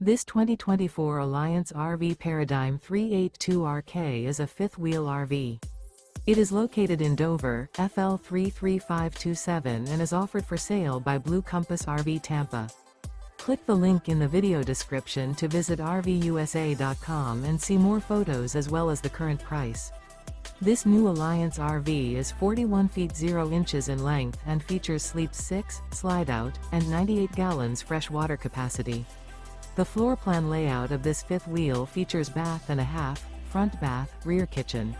This 2024 Alliance RV Paradigm 382RK is a fifth-wheel RV. It is located in Dover, FL 33527 and is offered for sale by Blue Compass RV Tampa. Click the link in the video description to visit RVUSA.com and see more photos as well as the current price. This new Alliance RV is 41 feet 0 inches in length and features sleep 6, Slideout, and 98 gallons fresh water capacity. The floor plan layout of this fifth wheel features bath and a half, front bath, rear kitchen.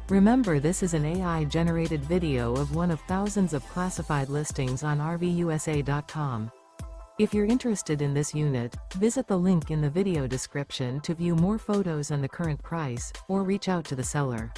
Remember, this is an AI-generated video of one of thousands of classified listings on RVUSA.com. If you're interested in this unit, visit the link in the video description to view more photos and the current price, or reach out to the seller.